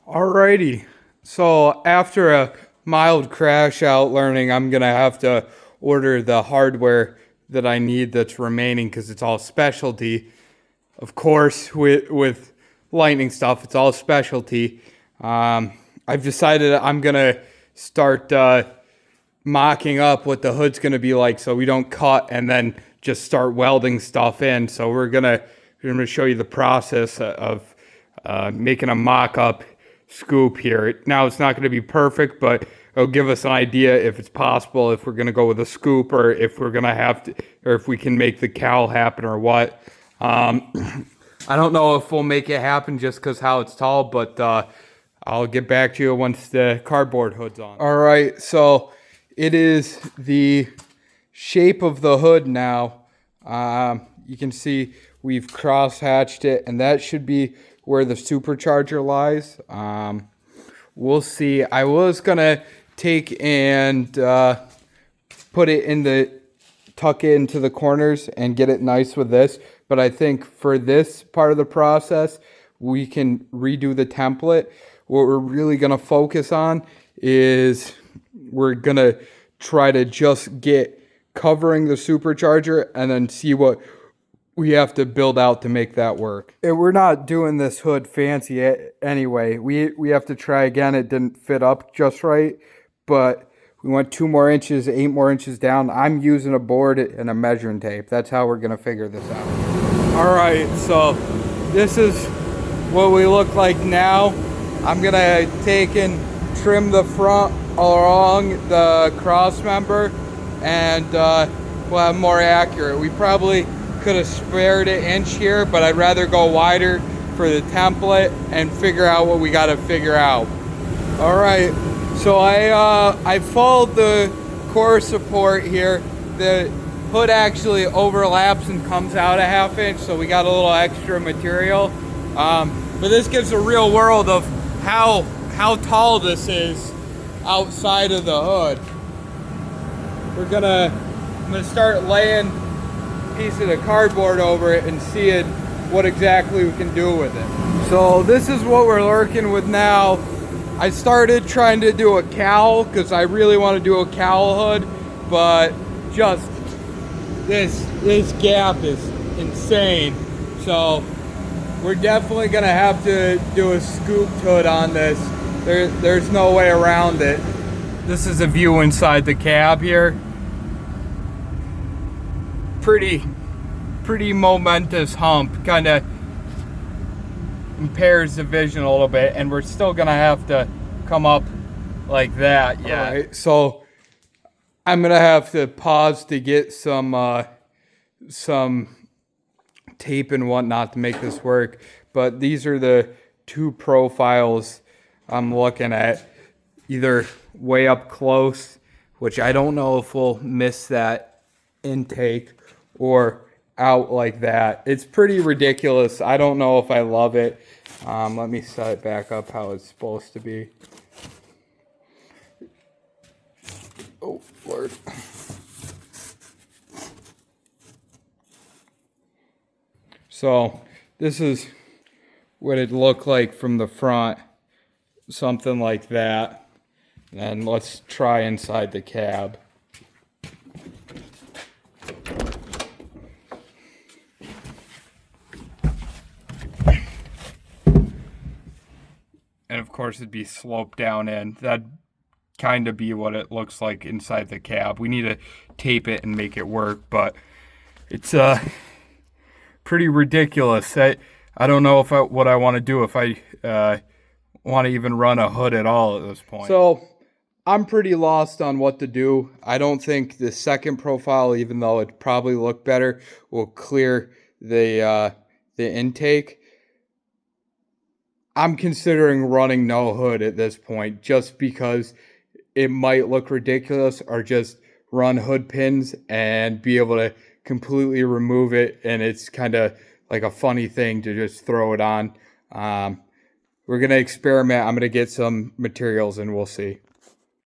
Alrighty. So after a mild crash out learning, I'm gonna have to order the hardware that I need that's remaining because it's all specialty. Of course, with lightning stuff, it's all specialty. I've decided I'm gonna start mocking up what the hood's gonna be like, so we don't cut and then just start welding stuff in. So we're gonna show you the process of making a mock-up scoop here. Now it's not going to be perfect, but it'll give us an idea if it's possible, if we're going to go with a scoop, or if we're going to have to, or if we can make the cowl happen or what. I don't know if we'll make it happen just because how it's tall, but I'll get back to you once the cardboard hood's on. All right, so it is the shape of the hood now. You can see we've cross-hatched it, and that should be where the supercharger lies. We'll see. I was gonna take and put it in tuck it into the corners and get it nice with this, but I think for this part of the process, we can redo the template. What we're really gonna focus on is we're gonna try to just get covering the supercharger and then see what we have to build out to make that work. We're not doing this hood fancy anyway. We have to try again. It didn't fit up just right, but we went 2 more inches, 8 more inches down. I'm using a board and a measuring tape. That's how we're gonna figure this out. All right, so this is what we look like now. I'm gonna take and trim the front along the cross member, and we'll have more accurate. We probably could have spared an inch here, but I'd rather go wider for the template and figure out what we got to figure out. All right, so I followed the core support here. The hood actually overlaps and comes out a 1/2 inch, so we got a little extra material. But this gives a real world of how tall this is outside of the hood. I'm gonna start laying piece of the cardboard over it and seeing what exactly we can do with it. So this is what we're working with now. I started trying to do a cowl because I really want to do a cowl hood, but just this gap is insane. So we're definitely gonna have to do a scooped hood on this. There's no way around it. This is a view inside the cab here. Pretty momentous hump, kind of impairs the vision a little bit, and we're still gonna have to come up like that. Yeah. All right, so I'm gonna have to pause to get some tape and whatnot to make this work, but these are the 2 profiles I'm looking at, either way up close, which I don't know if we'll miss that intake, or out like that. It's pretty ridiculous. I don't know if I love it. Let me set it back up how it's supposed to be. Oh, Lord. So this is what it looked like from the front, something like that. And let's try inside the cab. And of course it'd be sloped down in. That'd kind of be what it looks like inside the cab. We need to tape it and make it work, but it's pretty ridiculous. I don't know what I want to do, if I want to even run a hood at all at this point. So I'm pretty lost on what to do. I don't think the second profile, even though it probably look better, will clear the intake. I'm considering running no hood at this point, just because it might look ridiculous, or just run hood pins and be able to completely remove it, and it's kind of like a funny thing to just throw it on. We're going to experiment. I'm going to get some materials and we'll see.